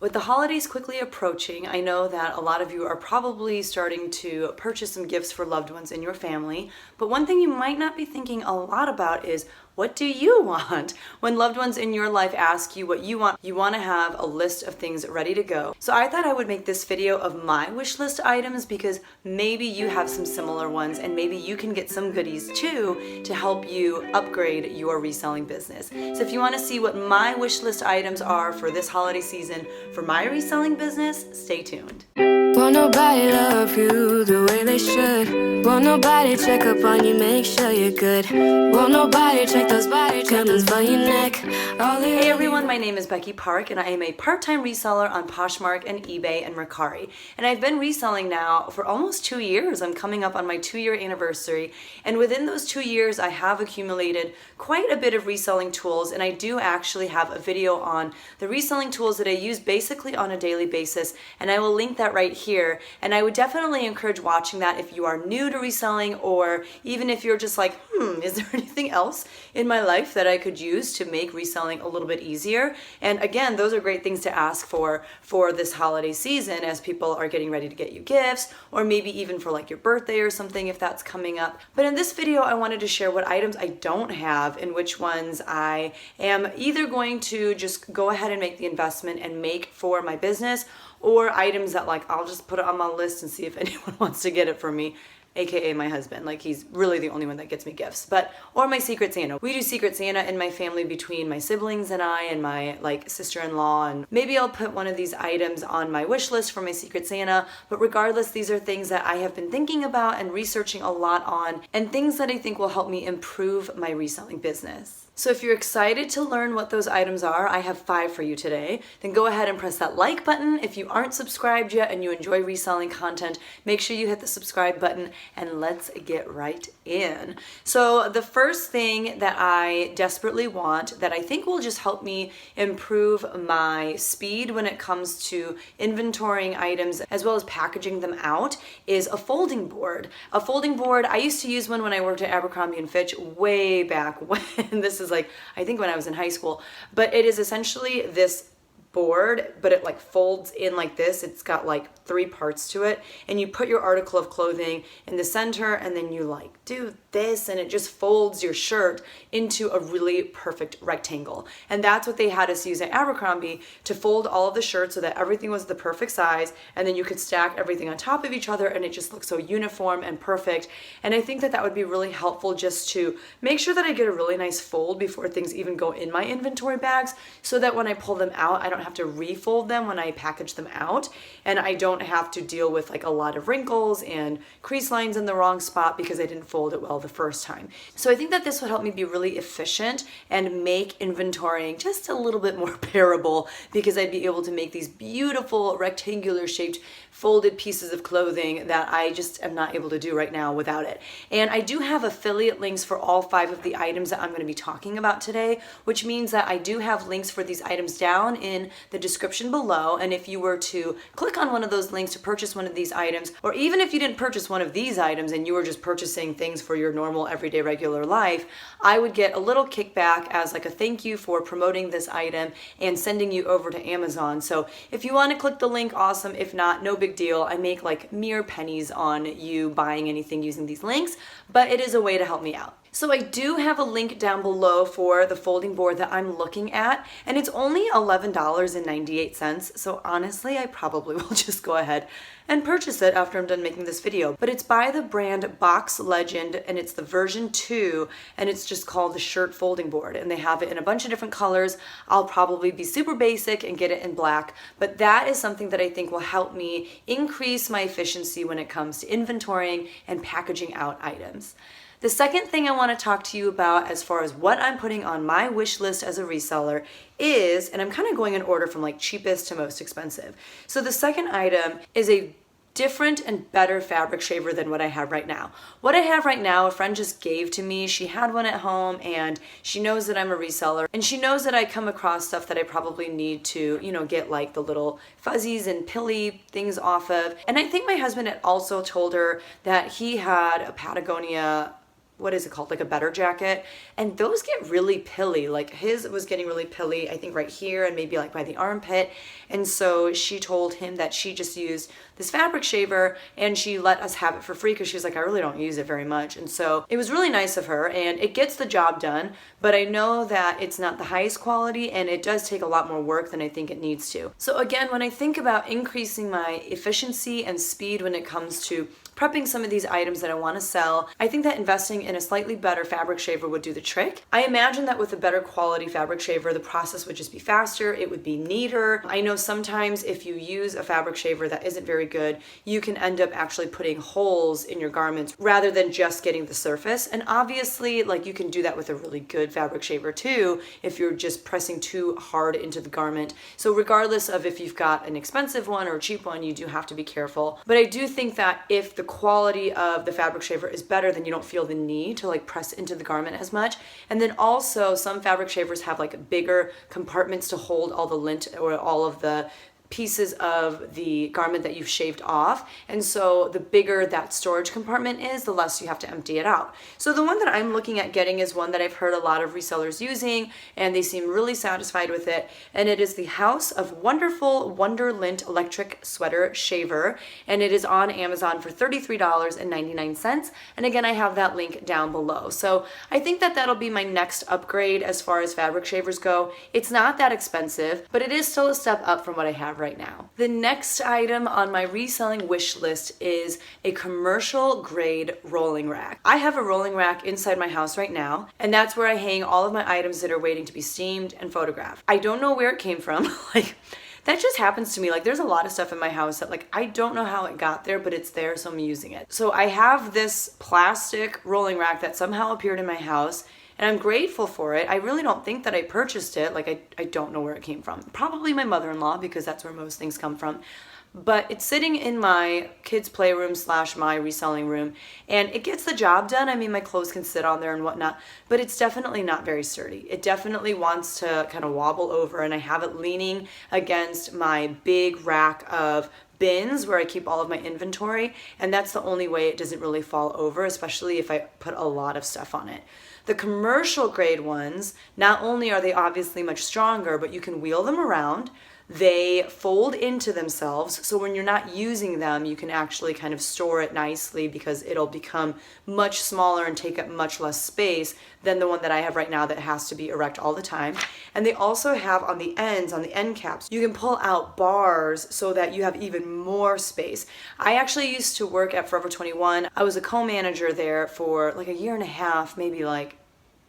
With the holidays quickly approaching, I know that a lot of you are probably starting to purchase some gifts for loved ones in your family, but one thing you might not be thinking a lot about is, what do you want? When loved ones in your life ask you what you want to have a list of things ready to go. So I thought I would make this video of my wish list items because maybe you have some similar ones and maybe you can get some goodies too to help you upgrade your reselling business. So if you want to see what my wish list items are for this holiday season for my reselling business, stay tuned. Won't nobody love you the way they should. Won't nobody check up on you, make sure you're good. Won't nobody check those body tremors for your neck. Hey everyone, my name is Becky Park and I am a part-time reseller on Poshmark and eBay and Mercari. And I've been reselling now for almost 2 years. I'm coming up on my 2-year anniversary. And within those 2 years, I have accumulated quite a bit of reselling tools. And I do actually have a video on the reselling tools that I use basically on a daily basis. And I will link that right here. And I would definitely encourage watching that if you are new to reselling, or even if you're just like, is there anything else in my life that I could use to make reselling a little bit easier? And again, those are great things to ask for this holiday season as people are getting ready to get you gifts, or maybe even for like your birthday or something if that's coming up. But in this video, I wanted to share what items I don't have and which ones I am either going to just go ahead and make the investment and make for my business, or items that like I'll just put it on my list and see if anyone wants to get it for me. AKA my husband, like he's really the only one that gets me gifts, or my Secret Santa. We do Secret Santa in my family between my siblings and I and my like sister-in-law, and maybe I'll put one of these items on my wish list for my Secret Santa, but regardless, these are things that I have been thinking about and researching a lot on, and things that I think will help me improve my reselling business. So if you're excited to learn what those items are, I have 5 for you today. Then go ahead and press that like button. If you aren't subscribed yet and you enjoy reselling content, make sure you hit the subscribe button and let's get right in. So the first thing that I desperately want that I think will just help me improve my speed when it comes to inventorying items as well as packaging them out is a folding board. A folding board, I used to use one when I worked at Abercrombie & Fitch way back when. This is like, I think when I was in high school, but it is essentially this board, but it like folds in like this. It's got like 3 parts to it, and you put your article of clothing in the center, and then you like do this, and it just folds your shirt into a really perfect rectangle. And that's what they had us use at Abercrombie, to fold all of the shirts so that everything was the perfect size, and then you could stack everything on top of each other and it just looks so uniform and perfect. And I think that that would be really helpful just to make sure that I get a really nice fold before things even go in my inventory bags, so that when I pull them out, I don't have to refold them when I package them out, and I don't have to deal with like a lot of wrinkles and crease lines in the wrong spot because I didn't fold it well the first time. So I think that this would help me be really efficient and make inventorying just a little bit more bearable, because I'd be able to make these beautiful rectangular shaped folded pieces of clothing that I just am not able to do right now without it. And I do have affiliate links for all 5 of the items that I'm going to be talking about today, which means that I do have links for these items down in the description below. And if you were to click on one of those links to purchase one of these items, or even if you didn't purchase one of these items and you were just purchasing things for your normal everyday regular life, I would get a little kickback as like a thank you for promoting this item and sending you over to Amazon. So if you want to click the link, awesome. If not, no big deal. I make like mere pennies on you buying anything using these links, but it is a way to help me out. So I do have a link down below for the folding board that I'm looking at, and it's only $11.98. So honestly, I probably will just go ahead and purchase it after I'm done making this video. But it's by the brand Box Legend, and it's the version 2, and it's just called the shirt folding board. And they have it in a bunch of different colors. I'll probably be super basic and get it in black, but that is something that I think will help me increase my efficiency when it comes to inventorying and packaging out items. The second thing I want to talk to you about as far as what I'm putting on my wish list as a reseller is, and I'm kind of going in order from like cheapest to most expensive. So the second item is a different and better fabric shaver than what I have right now. What I have right now, a friend just gave to me. She had one at home, and she knows that I'm a reseller, and she knows that I come across stuff that I probably need to, get like the little fuzzies and pilly things off of. And I think my husband had also told her that he had a Patagonia what is it called? Like a better jacket. And those get really pilly. Like his was getting really pilly, I think right here and maybe like by the armpit. And so she told him that she just used this fabric shaver and she let us have it for free because she was like, I really don't use it very much. And so it was really nice of her and it gets the job done, but I know that it's not the highest quality and it does take a lot more work than I think it needs to. So again, when I think about increasing my efficiency and speed when it comes to prepping some of these items that I want to sell, I think that investing in a slightly better fabric shaver would do the trick. I imagine that with a better quality fabric shaver, the process would just be faster, it would be neater. I know sometimes if you use a fabric shaver that isn't very good, you can end up actually putting holes in your garments rather than just getting the surface. And obviously, like you can do that with a really good fabric shaver too, if you're just pressing too hard into the garment. So regardless of if you've got an expensive one or a cheap one, you do have to be careful. But I do think that if the quality of the fabric shaver is better, then you don't feel the need to like press into the garment as much. And then also some fabric shavers have like bigger compartments to hold all the lint or all of the pieces of the garment that you've shaved off. And so the bigger that storage compartment is, the less you have to empty it out. So the one that I'm looking at getting is one that I've heard a lot of resellers using and they seem really satisfied with it. And it is the House of Wonderful Wonderlint Electric Sweater Shaver. And it is on Amazon for $33.99. And again, I have that link down below. So I think that that'll be my next upgrade as far as fabric shavers go. It's not that expensive, but it is still a step up from what I have right now. The next item on my reselling wish list is a commercial grade rolling rack. I have a rolling rack inside my house right now, and that's where I hang all of my items that are waiting to be steamed and photographed. I don't know where it came from. Like, that just happens to me. Like, there's a lot of stuff in my house that, like, I don't know how it got there, but it's there, so I'm using it. So I have this plastic rolling rack that somehow appeared in my house, and I'm grateful for it. I really don't think that I purchased it. Like, I don't know where it came from. Probably my mother-in-law, because that's where most things come from. But it's sitting in my kids' playroom / my reselling room, and it gets the job done. I mean, my clothes can sit on there and whatnot, but it's definitely not very sturdy. It definitely wants to kind of wobble over, and I have it leaning against my big rack of bins where I keep all of my inventory, and that's the only way it doesn't really fall over, especially if I put a lot of stuff on it. The commercial grade ones, not only are they obviously much stronger, but you can wheel them around. They fold into themselves, so when you're not using them, you can actually kind of store it nicely because it'll become much smaller and take up much less space than the one that I have right now that has to be erect all the time. And they also have on the ends, on the end caps, you can pull out bars so that you have even more space. I actually used to work at Forever 21. I was a co-manager there for like a year and a half, maybe like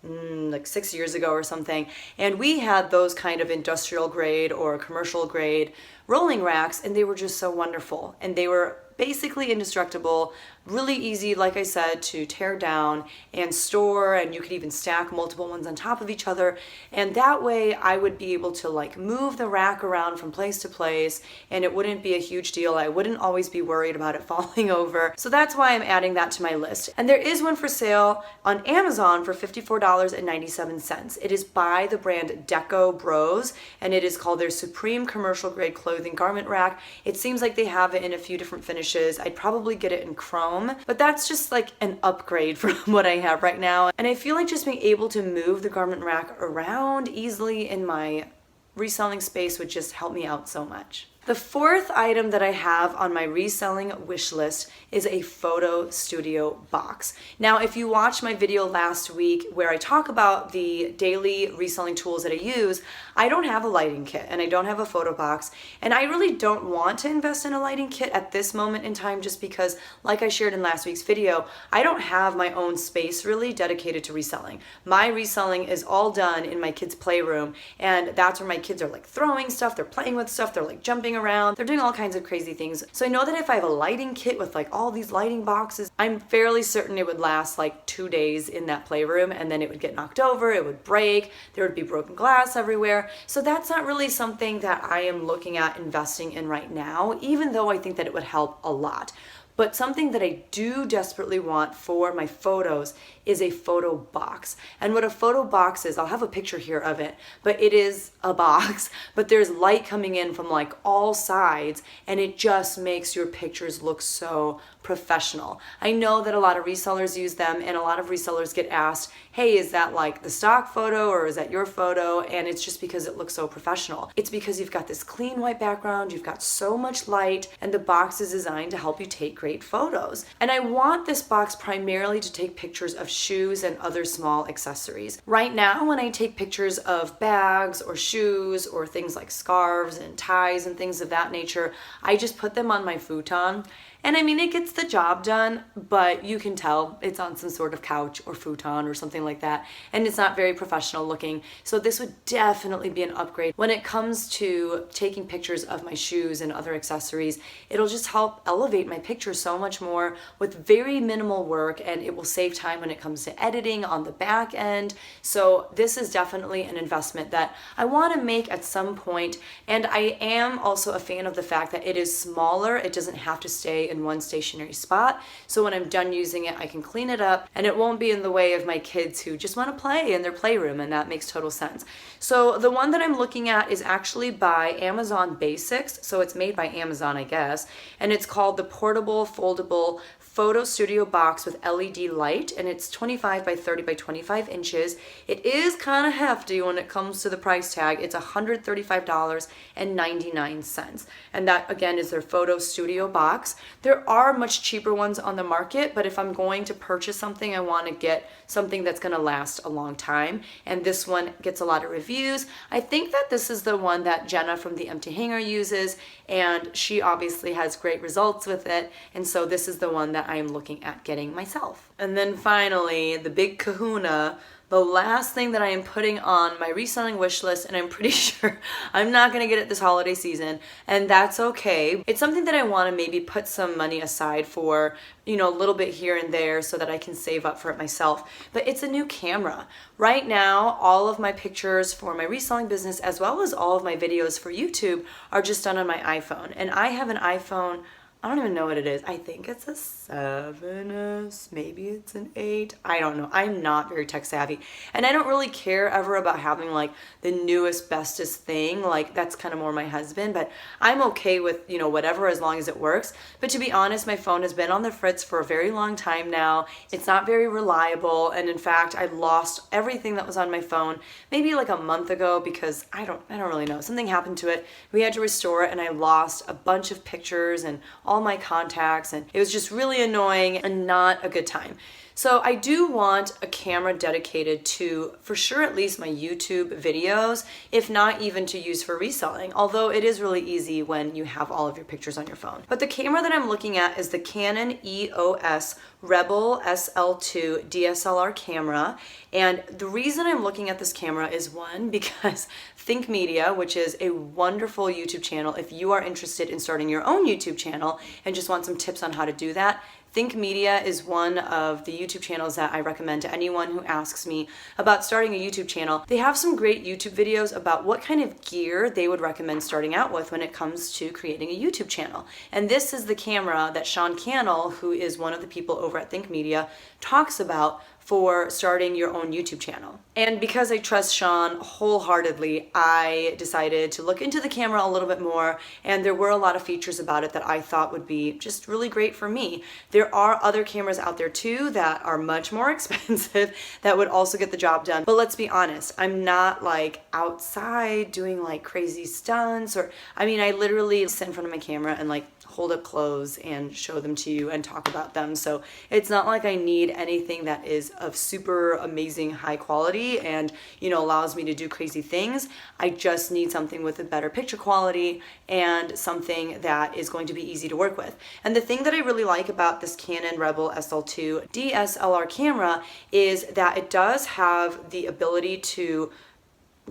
6 years ago or something, and we had those kind of industrial grade or commercial grade rolling racks, and they were just so wonderful, and they were basically indestructible, really easy, like I said, to tear down and store, and you could even stack multiple ones on top of each other, and that way I would be able to like move the rack around from place to place, and it wouldn't be a huge deal. I wouldn't always be worried about it falling over. So that's why I'm adding that to my list. And there is one for sale on Amazon for $54.97. It is by the brand DecoBros, and it is called their Supreme Commercial Grade Clothing Garment Rack. It seems like they have it in a few different finishes. I'd probably get it in chrome, but that's just like an upgrade from what I have right now. And I feel like just being able to move the garment rack around easily in my reselling space would just help me out so much. The fourth item that I have on my reselling wish list is a photo studio box. Now, if you watched my video last week where I talk about the daily reselling tools that I use, I don't have a lighting kit and I don't have a photo box, and I really don't want to invest in a lighting kit at this moment in time just because, like I shared in last week's video, I don't have my own space really dedicated to reselling. My reselling is all done in my kids' playroom, and that's where my kids are like throwing stuff, they're playing with stuff, they're like jumping around, they're doing all kinds of crazy things. So I know that if I have a lighting kit with like all these lighting boxes, I'm fairly certain it would last like 2 days in that playroom, and then it would get knocked over, it would break, there would be broken glass everywhere. So that's not really something that I am looking at investing in right now, even though I think that it would help a lot. But something that I do desperately want for my photos is a photo box. And what a photo box is, I'll have a picture here of it, but it is a box, but there's light coming in from like all sides, and it just makes your pictures look so professional. I know that a lot of resellers use them, and a lot of resellers get asked, hey, is that like the stock photo or is that your photo? And it's just because it looks so professional. It's because you've got this clean white background, you've got so much light, and the box is designed to help you take great photos. And I want this box primarily to take pictures of shoes and other small accessories. Right now, when I take pictures of bags or shoes or things like scarves and ties and things of that nature, I just put them on my futon. And I mean, it gets the job done, but you can tell it's on some sort of couch or futon or something like that, and it's not very professional looking. So this would definitely be an upgrade. When it comes to taking pictures of my shoes and other accessories, it'll just help elevate my picture so much more with very minimal work, and it will save time when it comes to editing on the back end. So this is definitely an investment that I want to make at some point, and I am also a fan of the fact that it is smaller. It doesn't have to stay in one stationary spot. So when I'm done using it, I can clean it up and it won't be in the way of my kids who just want to play in their playroom, and that makes total sense. So the one that I'm looking at is actually by Amazon Basics. So it's made by Amazon, I guess, and it's called the Portable Foldable Photo Studio Box with LED light, and it's 25 by 30 by 25 inches. It is kind of hefty when it comes to the price tag. It's $135.99, and that again is their photo studio box. There are much cheaper ones on the market, but if I'm going to purchase something, I want to get something that's going to last a long time, and this one gets a lot of reviews. I think that this is the one that Jenna from The Empty Hanger uses, and she obviously has great results with it, and so this is the one that I am looking at getting myself. And then finally, the big kahuna, the last thing that I am putting on my reselling wish list, and I'm pretty sure I'm not going to get it this holiday season, and that's okay. It's something that I want to maybe put some money aside for, a little bit here and there so that I can save up for it myself. But it's a new camera. Right now, all of my pictures for my reselling business, as well as all of my videos for YouTube, are just done on my iPhone. And I have an iPhone, I don't even know what it is. I think it's a 7S, maybe it's an 8. I don't know. I'm not very tech savvy. And I don't really care ever about having like the newest, bestest thing. Like that's kind of more my husband, but I'm okay with, whatever as long as it works. But to be honest, my phone has been on the fritz for a very long time now. It's not very reliable. And in fact, I lost everything that was on my phone maybe like a month ago because I don't really know. Something happened to it. We had to restore it and I lost a bunch of pictures and all my contacts, and it was just really annoying and not a good time. So I do want a camera dedicated to, for sure, at least my YouTube videos, if not even to use for reselling, although it is really easy when you have all of your pictures on your phone. But the camera that I'm looking at is the Canon EOS Rebel SL2 DSLR camera, and the reason I'm looking at this camera is one, because Think Media, which is a wonderful YouTube channel, if you are interested in starting your own YouTube channel and just want some tips on how to do that, Think Media is one of the YouTube channels that I recommend to anyone who asks me about starting a YouTube channel. They have some great YouTube videos about what kind of gear they would recommend starting out with when it comes to creating a YouTube channel. And this is the camera that Sean Cannell, who is one of the people over at Think Media, talks about for starting your own YouTube channel. And because I trust Sean wholeheartedly, I decided to look into the camera a little bit more, and there were a lot of features about it that I thought would be just really great for me. There are other cameras out there too that are much more expensive that would also get the job done. But let's be honest, I'm not like outside doing like crazy stunts, or I literally sit in front of my camera and like hold up clothes and show them to you and talk about them. So it's not like I need anything that is of super amazing high quality and, allows me to do crazy things. I just need something with a better picture quality and something that is going to be easy to work with. And the thing that I really like about this Canon Rebel SL2 DSLR camera is that it does have the ability to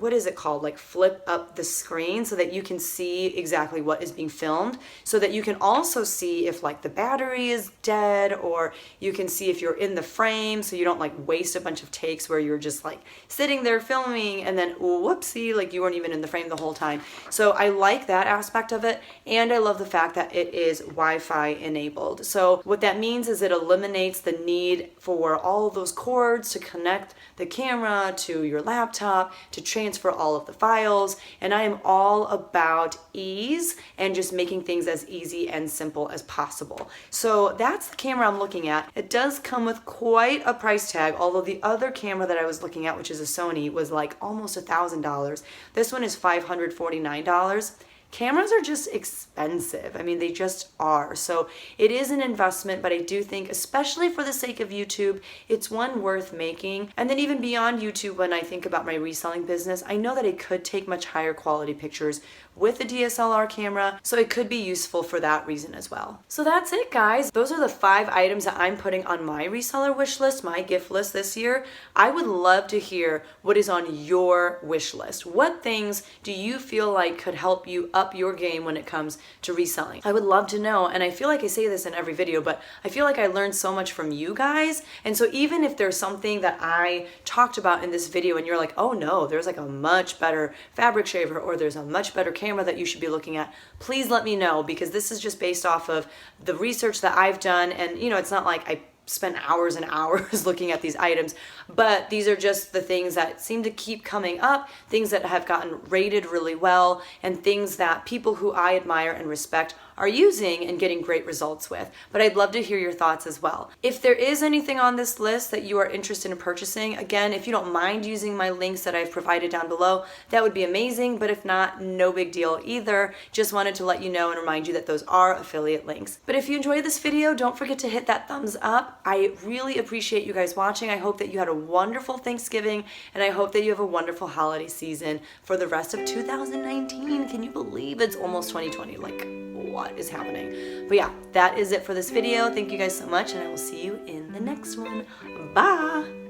what is it called? Like flip up the screen so that you can see exactly what is being filmed, so that you can also see if like the battery is dead, or you can see if you're in the frame, so you don't like waste a bunch of takes where you're just like sitting there filming and then whoopsie, like you weren't even in the frame the whole time. So I like that aspect of it, and I love the fact that it is Wi-Fi enabled. So what that means is it eliminates the need for all those cords to connect the camera to your laptop to transfer all of the files, and I am all about ease and just making things as easy and simple as possible. So that's the camera I'm looking at. It does come with quite a price tag, although the other camera that I was looking at, which is a Sony, was like almost $1,000. This one is $549. Cameras are just expensive. I mean, they just are. So it is an investment, but I do think, especially for the sake of YouTube, it's one worth making. And then even beyond YouTube, when I think about my reselling business, I know that I could take much higher quality pictures with a DSLR camera, so it could be useful for that reason as well. So that's it, guys. Those are the 5 items that I'm putting on my reseller wish list, my gift list this year. I would love to hear what is on your wish list. What things do you feel like could help you up your game when it comes to reselling? I would love to know, and I feel like I say this in every video, but I feel like I learned so much from you guys. And so even if there's something that I talked about in this video and you're like, oh no, there's like a much better fabric shaver, or there's a much better camera that you should be looking at, please let me know, because this is just based off of the research that I've done. And you know, it's not like I spent hours and hours looking at these items, but these are just the things that seem to keep coming up, things that have gotten rated really well, and things that people who I admire and respect are using and getting great results with. But I'd love to hear your thoughts as well. If there is anything on this list that you are interested in purchasing, again, if you don't mind using my links that I've provided down below, that would be amazing. But if not, no big deal either. Just wanted to let you know and remind you that those are affiliate links. But if you enjoyed this video, don't forget to hit that thumbs up. I really appreciate you guys watching. I hope that you had a wonderful Thanksgiving, and I hope that you have a wonderful holiday season for the rest of 2019. Can you believe it's almost 2020? Like, what is happening? But yeah, that is it for this video. Thank you guys so much, and I will see you in the next one. Bye!